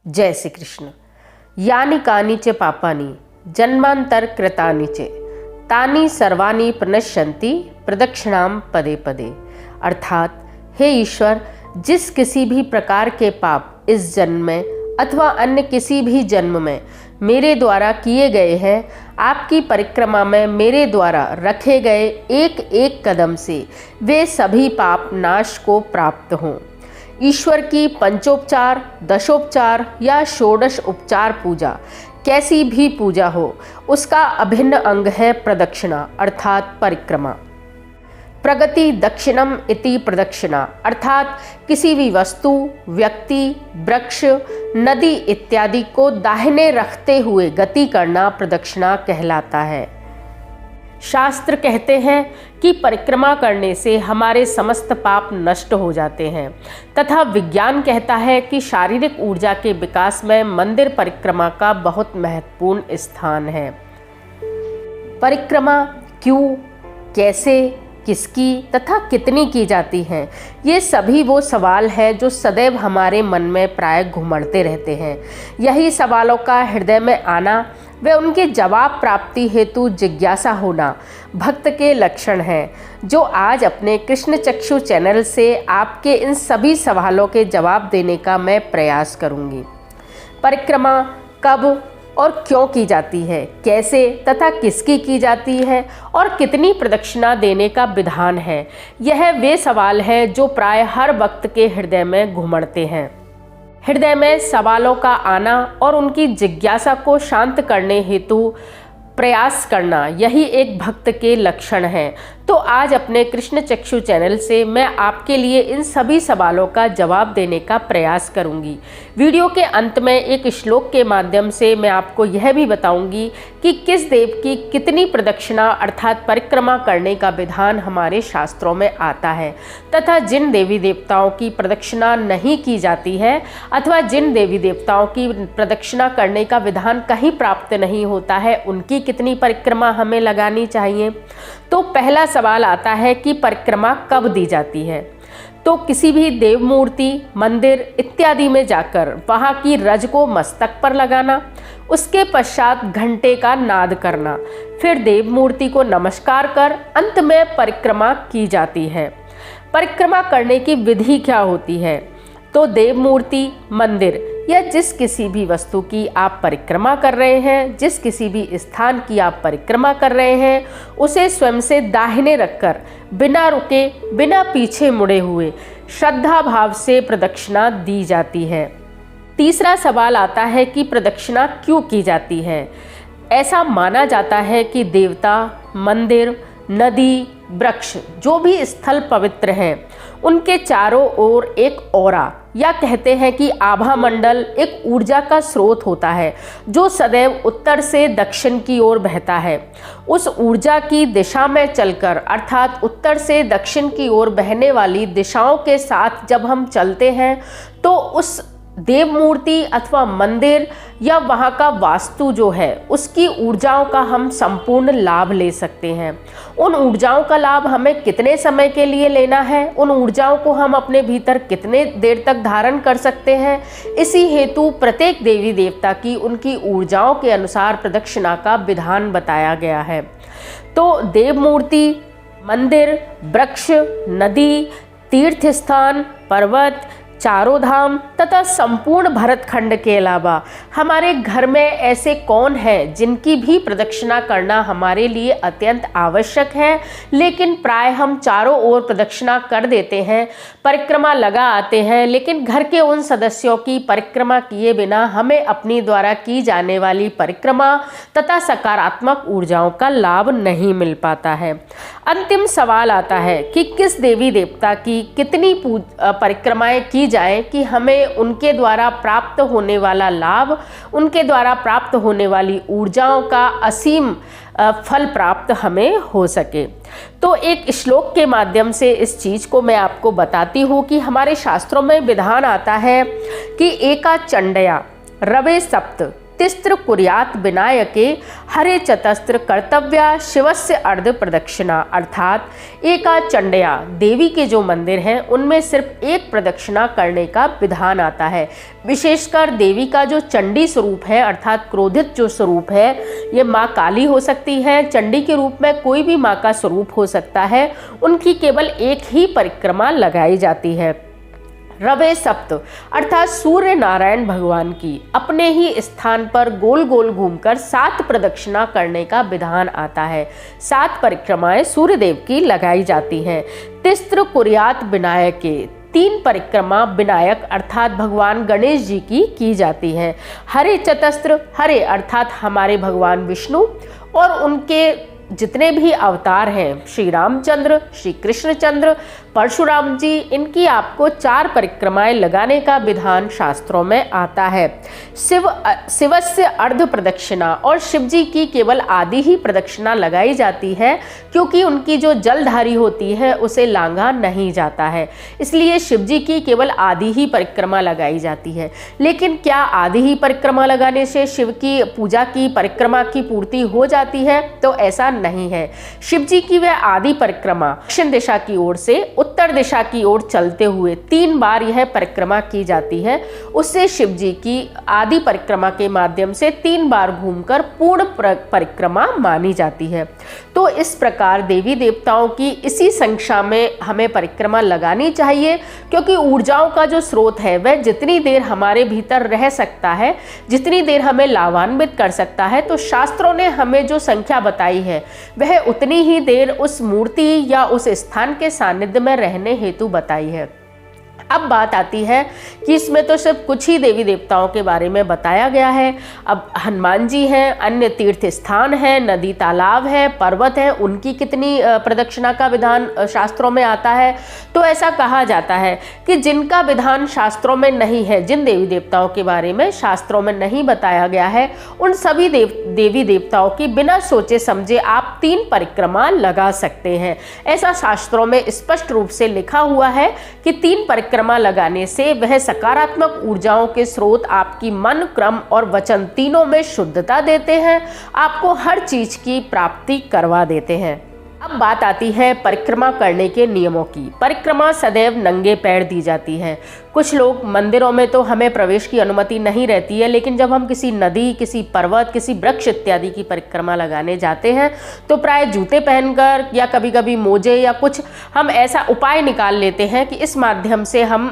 जय श्री कृष्ण। यानि कानि च पापानि जन्मांतर कृतानि च तानि सर्वाणि प्रणश्यन्ति प्रदक्षिणाम पदे पदे। अर्थात हे ईश्वर, जिस किसी भी प्रकार के पाप इस जन्म में अथवा अन्य किसी भी जन्म में मेरे द्वारा किए गए हैं, आपकी परिक्रमा में मेरे द्वारा रखे गए एक एक कदम से वे सभी पाप नाश को प्राप्त हों। ईश्वर की पंचोपचार, दशोपचार या षोडश उपचार पूजा, कैसी भी पूजा हो, उसका अभिन्न अंग है प्रदक्षिणा अर्थात परिक्रमा। प्रगति दक्षिणम इति प्रदक्षिणा अर्थात किसी भी वस्तु, व्यक्ति, वृक्ष, नदी इत्यादि को दाहिने रखते हुए गति करना प्रदक्षिणा कहलाता है। शास्त्र कहते हैं कि परिक्रमा करने से हमारे समस्त पाप नष्ट हो जाते हैं तथा विज्ञान कहता है कि शारीरिक ऊर्जा के विकास में मंदिर परिक्रमा का बहुत महत्वपूर्ण स्थान है। परिक्रमा क्यों, कैसे, किसकी तथा कितनी की जाती हैं, ये सभी वो सवाल हैं जो सदैव हमारे मन में प्राय घुमड़ते रहते हैं। यही सवालों का हृदय में आना व उनके जवाब प्राप्ति हेतु जिज्ञासा होना भक्त के लक्षण हैं, जो आज अपने कृष्ण चक्षु चैनल से आपके इन सभी सवालों के जवाब देने का मैं प्रयास करूंगी। परिक्रमा कब और क्यों की जाती है, कैसे तथा किसकी की जाती है और कितनी प्रदक्षिणा देने का विधान है, यह वे सवाल हैं जो प्राय हर वक्त के हृदय में घुमड़ते हैं। हृदय में सवालों का आना और उनकी जिज्ञासा को शांत करने हेतु प्रयास करना, यही एक भक्त के लक्षण हैं। तो आज अपने कृष्ण चक्षु चैनल से मैं आपके लिए इन सभी सवालों का जवाब देने का प्रयास करूंगी। वीडियो के अंत में एक श्लोक के माध्यम से मैं आपको यह भी बताऊंगी कि किस देव की कितनी प्रदक्षिणा अर्थात परिक्रमा करने का विधान हमारे शास्त्रों में आता है तथा जिन देवी देवताओं की प्रदक्षिणा नहीं की जाती है अथवा जिन देवी देवताओं की प्रदक्षिणा करने का विधान कहीं प्राप्त नहीं होता है, उनकी कितनी परिक्रमा हमें लगानी चाहिए। तो पहला सवाल आता है कि परिक्रमा कब दी जाती है। तो किसी भी देव मूर्ति, मंदिर इत्यादि में जाकर वहाँ की रज को मस्तक पर लगाना, उसके पश्चात घंटे का नाद करना, फिर देव मूर्ति को नमस्कार कर अंत में परिक्रमा की जाती है। परिक्रमा करने की विधि क्या होती है? तो देव मूर्ति, मंदिर या जिस किसी भी वस्तु की आप परिक्रमा कर रहे हैं, जिस किसी भी स्थान की आप परिक्रमा कर रहे हैं, उसे स्वयं से दाहिने रखकर बिना रुके, बिना पीछे मुड़े हुए श्रद्धा भाव से प्रदक्षिणा दी जाती है। तीसरा सवाल आता है कि प्रदक्षिणा क्यों की जाती है। ऐसा माना जाता है कि देवता, मंदिर, नदी, वृक्ष, जो भी स्थल पवित्र हैं, उनके चारों ओर एक औरा या कहते हैं कि आभा मंडल एक ऊर्जा का स्रोत होता है जो सदैव उत्तर से दक्षिण की ओर बहता है। उस ऊर्जा की दिशा में चलकर अर्थात उत्तर से दक्षिण की ओर बहने वाली दिशाओं के साथ जब हम चलते हैं तो उस देव मूर्ति अथवा मंदिर या वहाँ का वास्तु जो है, उसकी ऊर्जाओं का हम संपूर्ण लाभ ले सकते हैं। उन ऊर्जाओं का लाभ हमें कितने समय के लिए लेना है, उन ऊर्जाओं को हम अपने भीतर कितने देर तक धारण कर सकते हैं, इसी हेतु प्रत्येक देवी देवता की उनकी ऊर्जाओं के अनुसार प्रदक्षिणा का विधान बताया गया है। तो देव मूर्ति, मंदिर, वृक्ष, नदी, तीर्थ स्थान, पर्वत, चारों धाम तथा संपूर्ण भरतखंड के अलावा हमारे घर में ऐसे कौन हैं जिनकी भी प्रदक्षिणा करना हमारे लिए अत्यंत आवश्यक है, लेकिन प्राय हम चारों ओर प्रदक्षिणा कर देते हैं, परिक्रमा लगा आते हैं, लेकिन घर के उन सदस्यों की परिक्रमा किए बिना हमें अपनी द्वारा की जाने वाली परिक्रमा तथा सकारात्मक ऊर्जाओं का लाभ नहीं मिल पाता है। अंतिम सवाल आता है कि किस देवी देवता की कितनी परिक्रमाएं की जाए कि हमें उनके द्वारा प्राप्त होने वाला लाभ, उनके द्वारा प्राप्त होने वाली ऊर्जाओं का असीम फल प्राप्त हमें हो सके। तो एक श्लोक के माध्यम से इस चीज को मैं आपको बताती हूँ कि हमारे शास्त्रों में विधान आता है कि एका चंडया रवे सप्त तिस्त्र कुर्यात विनायके हरे चतस्त्र कर्तव्या शिवस्य अर्ध प्रदक्षिणा। अर्थात एका चंडया देवी के जो मंदिर हैं उनमें सिर्फ एक प्रदक्षिणा करने का विधान आता है। विशेषकर देवी का जो चंडी स्वरूप है अर्थात क्रोधित जो स्वरूप है, ये माँ काली हो सकती है, चंडी के रूप में कोई भी माँ का स्वरूप हो सकता है, उनकी केवल एक ही परिक्रमा लगाई जाती है। रवे सप्त अर्थात सूर्य नारायण भगवान की अपने ही स्थान पर गोल गोल घूमकर 7 प्रदक्षिणा करने का विधान आता है। 7 परिक्रमाएं सूर्यदेव की लगाई जाती हैं। तिस्त्र कुर्यात विनायके 3 परिक्रमा विनायक अर्थात भगवान गणेश जी की जाती है। हरे चतस्त्र, हरे अर्थात हमारे भगवान विष्णु और उनके जितने भी अवतार हैं, श्री रामचंद्र, श्री कृष्णचंद्र, परशुराम जी, इनकी आपको 4 परिक्रमाएं लगाने का विधान शास्त्रों में आता है। शिवस्य अर्ध प्रदक्षिणा और शिव जी की केवल आधी ही प्रदक्षिणा लगाई जाती है, क्योंकि उनकी जो जलधारी होती है उसे लांघा नहीं जाता है, इसलिए शिव जी की केवल आधी ही परिक्रमा लगाई जाती है। लेकिन क्या आधी ही परिक्रमा लगाने से शिव की पूजा की परिक्रमा की पूर्ति हो जाती है? तो ऐसा नहीं है। शिव जी की वह आधी परिक्रमा दक्षिण दिशा की ओर से उत्तर दिशा की ओर चलते हुए 3 बार यह परिक्रमा की जाती है। उससे शिव जी की आधी परिक्रमा के माध्यम से 3 बार घूमकर पूर्ण परिक्रमा मानी जाती है। तो इस प्रकार देवी देवताओं की इसी संख्या में हमें परिक्रमा लगानी चाहिए, क्योंकि ऊर्जाओं का जो स्रोत है वह जितनी देर हमारे भीतर रह सकता है, जितनी देर हमें लाभान्वित कर सकता है, तो शास्त्रों ने हमें जो संख्या बताई है वह उतनी ही देर उस मूर्ति या उस स्थान के सानिध्य में रहने हेतु बताई है। अब बात आती है कि इसमें तो सिर्फ कुछ ही देवी देवताओं के बारे में बताया गया है। अब हनुमान जी हैं, अन्य तीर्थ स्थान हैं, नदी तालाब है, पर्वत है, उनकी कितनी प्रदक्षिणा का विधान शास्त्रों में आता है? तो ऐसा कहा जाता है कि जिनका विधान शास्त्रों में नहीं है, जिन देवी देवताओं के बारे में शास्त्रों में नहीं बताया गया है, उन सभी देवी देवताओं की बिना सोचे समझे आप 3 परिक्रमा लगा सकते हैं। ऐसा शास्त्रों में स्पष्ट रूप से लिखा हुआ है कि 3 परिक्रमा लगाने से वह सकारात्मक ऊर्जाओं के स्रोत आपकी मन, क्रम और वचन तीनों में शुद्धता देते हैं, आपको हर चीज की प्राप्ति करवा देते हैं। अब बात आती है परिक्रमा करने के नियमों की। परिक्रमा सदैव नंगे पैर दी जाती है। कुछ लोग मंदिरों में तो हमें प्रवेश की अनुमति नहीं रहती है, लेकिन जब हम किसी नदी, किसी पर्वत, किसी वृक्ष इत्यादि की परिक्रमा लगाने जाते हैं तो प्राय जूते पहनकर या कभी कभी मोजे या कुछ हम ऐसा उपाय निकाल लेते हैं कि इस माध्यम से हम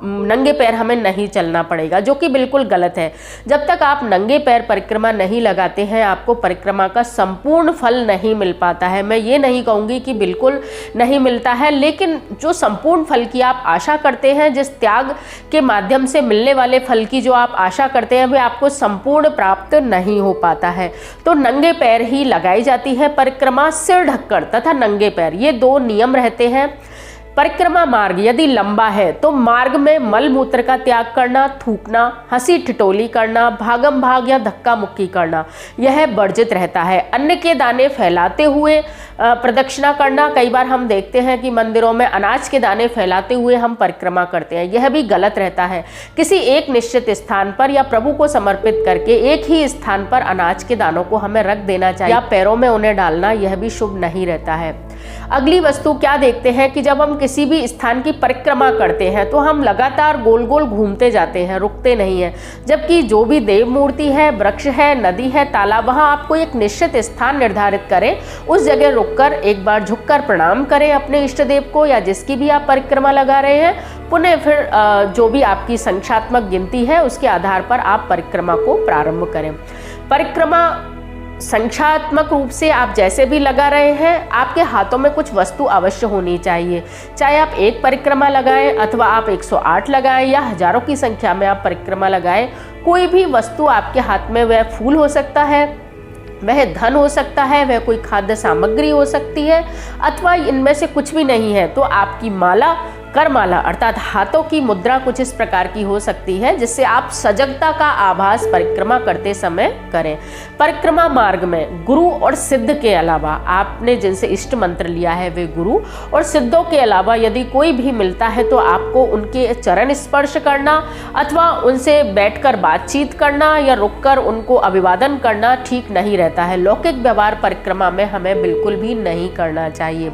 नंगे पैर हमें नहीं चलना पड़ेगा, जो कि बिल्कुल गलत है। जब तक आप नंगे पैर परिक्रमा नहीं लगाते हैं, आपको परिक्रमा का संपूर्ण फल नहीं मिल पाता है। मैं ये नहीं कहूँगी कि बिल्कुल नहीं मिलता है, लेकिन जो संपूर्ण फल की आप आशा करते हैं, जिस त्याग के माध्यम से मिलने वाले फल की जो आप आशा करते हैं, वह आपको संपूर्ण प्राप्त नहीं हो पाता है। तो नंगे पैर ही लगाई जाती है परिक्रमा, सिर ढककर तथा नंगे पैर, ये 2 नियम रहते हैं। परिक्रमा मार्ग यदि लंबा है तो मार्ग में मल मूत्र का त्याग करना, थूकना, हंसी ठिठोली करना, भागम भाग या धक्का मुक्की करना, यह वर्जित रहता है। अन्न के दाने फैलाते हुए प्रदक्षिणा करना, कई बार हम देखते हैं कि मंदिरों में अनाज के दाने फैलाते हुए हम परिक्रमा करते हैं, यह भी गलत रहता है। किसी एक निश्चित स्थान पर या प्रभु को समर्पित करके एक ही स्थान पर अनाज के दानों को हमें रख देना चाहिए या पैरों में उन्हें डालना, यह भी शुभ नहीं रहता है। अगली वस्तु क्या देखते हैं कि जब हम किसी भी स्थान की परिक्रमा करते हैं तो हम लगातार गोल गोल घूमते जाते हैं, रुकते नहीं हैं। जबकि जो भी देव मूर्ति है, वृक्ष है, नदी है, तालाब, वहाँ आपको एक निश्चित स्थान निर्धारित करें, उस जगह रुककर एक बार झुककर प्रणाम करें अपने इष्ट देव को या जिसकी भी आप परिक्रमा लगा रहे हैं। पुनः फिर जो भी आपकी संख्यात्मक गिनती है उसके आधार पर आप परिक्रमा को प्रारंभ करें। परिक्रमा संख्यात्मक रूप से आप जैसे भी लगा रहे हैं, आपके हाथों में कुछ वस्तु अवश्य होनी चाहिए। चाहे आप एक परिक्रमा लगाएं अथवा आप 108 लगाएं या हजारों की संख्या में आप परिक्रमा लगाएं, कोई भी वस्तु आपके हाथ में, वह फूल हो सकता है, वह धन हो सकता है, वह कोई खाद्य सामग्री हो सकती है, अथवा इनमें से कुछ भी नहीं है तो आपकी माला, करमाला अर्थात हाथों की मुद्रा कुछ इस प्रकार की हो सकती है जिससे आप सजगता का आभास परिक्रमा करते समय करें। परिक्रमा मार्ग में गुरु और सिद्ध के अलावा आपने जिनसे इष्ट मंत्र लिया है वे गुरु और सिद्धों के अलावा यदि कोई भी मिलता है तो आपको उनके चरण स्पर्श करना अथवा उनसे बैठकर बातचीत करना या रुककर उनको अभिवादन करना ठीक नहीं रहता है। लौकिक व्यवहार परिक्रमा में हमें बिल्कुल भी नहीं करना चाहिए।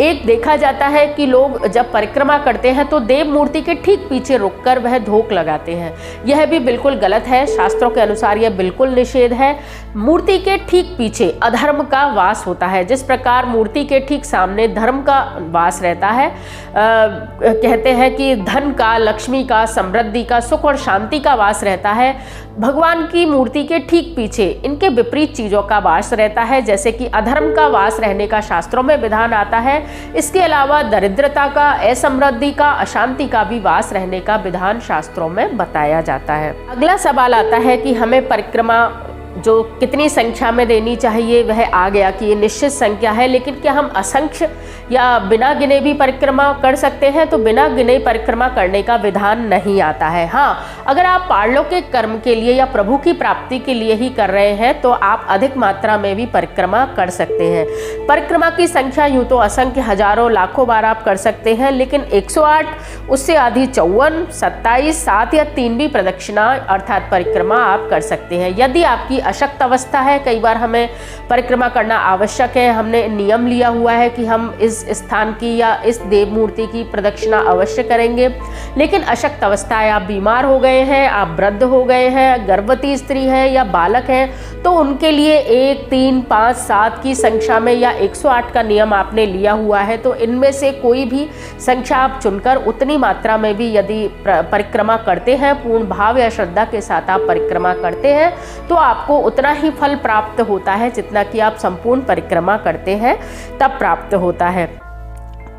एक देखा जाता है कि लोग जब परिक्रमा करते हैं तो देव मूर्ति के ठीक पीछे रुककर वह धोक लगाते हैं। यह भी बिल्कुल गलत है। शास्त्रों के अनुसार यह बिल्कुल निषेध है। मूर्ति के ठीक पीछे अधर्म का वास होता है। जिस प्रकार मूर्ति के ठीक सामने धर्म का वास रहता है, कहते हैं कि धन का, लक्ष्मी का, समृद्धि का, सुख और शांति का वास रहता है, भगवान की मूर्ति के ठीक पीछे इनके विपरीत चीजों का वास रहता है, जैसे कि अधर्म का वास रहने का शास्त्रों में विधान आता है। इसके अलावा दरिद्रता का, असमृद्धि का, अशांति का भी वास रहने का विधान शास्त्रों में बताया जाता है। अगला सवाल आता है कि हमें परिक्रमा जो कितनी संख्या में देनी चाहिए वह आ गया कि ये निश्चित संख्या है, लेकिन क्या हम असंख्य या बिना गिने भी परिक्रमा कर सकते हैं? तो बिना गिने परिक्रमा करने का विधान नहीं आता है। हाँ, अगर आप पारलौकिक कर्म के लिए या प्रभु की प्राप्ति के लिए ही कर रहे हैं तो आप अधिक मात्रा में भी परिक्रमा कर सकते हैं। परिक्रमा की संख्या यूँ तो असंख्य, हजारों, लाखों बार आप कर सकते हैं, लेकिन 108, उससे आधी 54, 27, 7 या 3 भी प्रदक्षिणा अर्थात परिक्रमा आप कर सकते हैं। यदि आपकी अशक्त अवस्था है, कई बार हमें परिक्रमा करना आवश्यक है, हमने नियम लिया हुआ है कि हम इस स्थान की या इस देव मूर्ति की प्रदक्षिणा अवश्य करेंगे, लेकिन अशक्त अवस्था है, आप बीमार हो गए हैं, आप वृद्ध हो गए हैं, गर्भवती स्त्री है या बालक है, तो उनके लिए 1, 3, 5, 7 की संख्या में या 108 का नियम आपने लिया हुआ है, तो इनमें से कोई भी संख्या आप चुनकर उतनी मात्रा में भी यदि परिक्रमा करते हैं, पूर्ण भाव या श्रद्धा के साथ आप परिक्रमा करते हैं तो आपको उतना ही फल प्राप्त होता है जितना कि आप संपूर्ण परिक्रमा करते हैं तब प्राप्त होता है।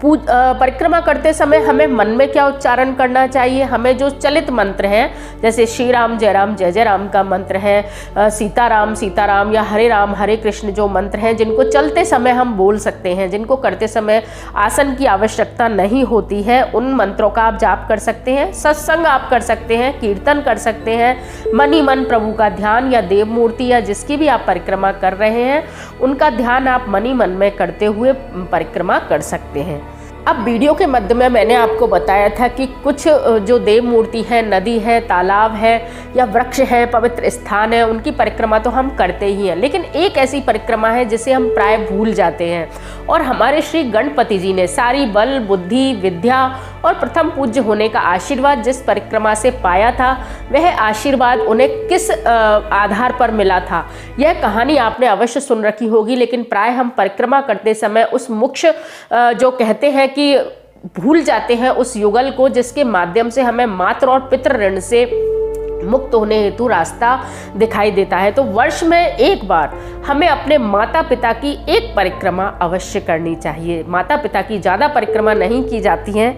परिक्रमा करते समय हमें मन में क्या उच्चारण करना चाहिए? हमें जो चलित मंत्र हैं, जैसे श्री राम जय राम जय जय राम का मंत्र है, सीताराम सीताराम या हरे राम हरे कृष्ण जो मंत्र हैं, जिनको चलते समय हम बोल सकते हैं, जिनको करते समय आसन की आवश्यकता नहीं होती है, उन मंत्रों का आप जाप कर सकते हैं। सत्संग आप कर सकते हैं, कीर्तन कर सकते हैं, मन ही मन प्रभु का ध्यान या देव मूर्ति या जिसकी भी आप परिक्रमा कर रहे हैं उनका ध्यान आप मन ही मन में करते हुए परिक्रमा कर सकते हैं। अब वीडियो के मध्य में मैंने आपको बताया था कि कुछ जो देव मूर्ति है, नदी है, तालाब है या वृक्ष है, पवित्र स्थान है, उनकी परिक्रमा तो हम करते ही हैं, लेकिन एक ऐसी परिक्रमा है जिसे हम प्राय भूल जाते हैं और हमारे श्री गणपति जी ने सारी बल, बुद्धि, विद्या और प्रथम पूज्य होने का आशीर्वाद जिस परिक्रमा से पाया था वह आशीर्वाद उन्हें किस आधार पर मिला था, यह कहानी आपने अवश्य सुन रखी होगी, लेकिन प्राय हम परिक्रमा करते समय उस मुख्य जो कहते हैं कि भूल जाते हैं उस युगल को जिसके माध्यम से हमें मातृ और पितृ ऋण से मुक्त होने हेतु रास्ता दिखाई देता है। तो वर्ष में एक बार हमें अपने माता पिता की एक परिक्रमा अवश्य करनी चाहिए। माता पिता की ज़्यादा परिक्रमा नहीं की जाती हैं,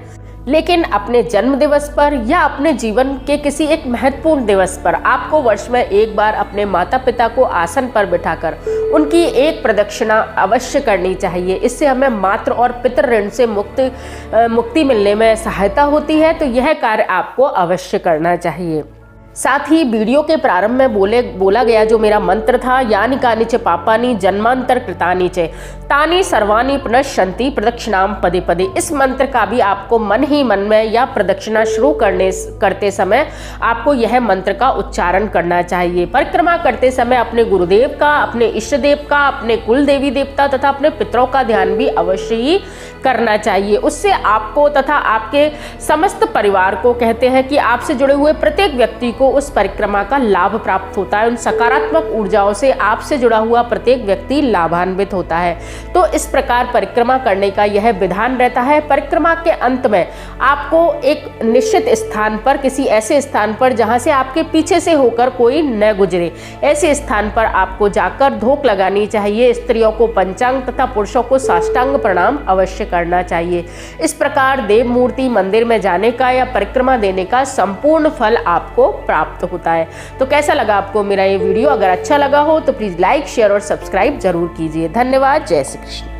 लेकिन अपने जन्म दिवस पर या अपने जीवन के किसी एक महत्वपूर्ण दिवस पर आपको वर्ष में एक बार अपने माता पिता को आसन पर बिठाकर उनकी एक प्रदक्षिणा अवश्य करनी चाहिए। इससे हमें मातृ और पितृ ऋण से मुक्ति मिलने में सहायता होती है, तो यह कार्य आपको अवश्य करना चाहिए। साथ ही वीडियो के प्रारंभ में बोला गया जो मेरा मंत्र था, यानी कानि च पापानि जन्मांतर कृतानि च तानि सर्वाणि पुनश्यन्ति प्रदक्षिणाम पदे पदे, इस मंत्र का भी आपको मन ही मन में या प्रदक्षिणा शुरू करते समय आपको यह मंत्र का उच्चारण करना चाहिए। परिक्रमा करते समय अपने गुरुदेव का, अपने इष्ट देव का, अपने कुल देवी देवता तथा अपने पितरों का ध्यान भी अवश्य ही करना चाहिए। उससे आपको तथा आपके समस्त परिवार को, कहते हैं कि आपसे जुड़े हुए प्रत्येक व्यक्ति को उस परिक्रमा का लाभ प्राप्त होता है। उन सकारात्मक ऊर्जाओं से आपसे जुड़ा हुआ प्रत्येक व्यक्ति लाभान्वित होता है। तो इस प्रकार परिक्रमा करने का यह विधान रहता है। परिक्रमा के अंत में आपको एक निश्चित स्थान पर, किसी ऐसे स्थान पर जहां से आपके पीछे से होकर कोई न गुजरे, ऐसे स्थान पर आपको जाकर धोक लगानी चाहिए। स्त्रियों को पंचांग तथा पुरुषों को साष्टांग प्रणाम अवश्य करना चाहिए। इस प्रकार देव मूर्ति मंदिर में जाने का या परिक्रमा देने का संपूर्ण फल आपको प्राप्त होता है। तो कैसा लगा आपको मेरा ये वीडियो? अगर अच्छा लगा हो तो प्लीज लाइक, शेयर और सब्सक्राइब जरूर कीजिए। धन्यवाद। जय श्री कृष्ण।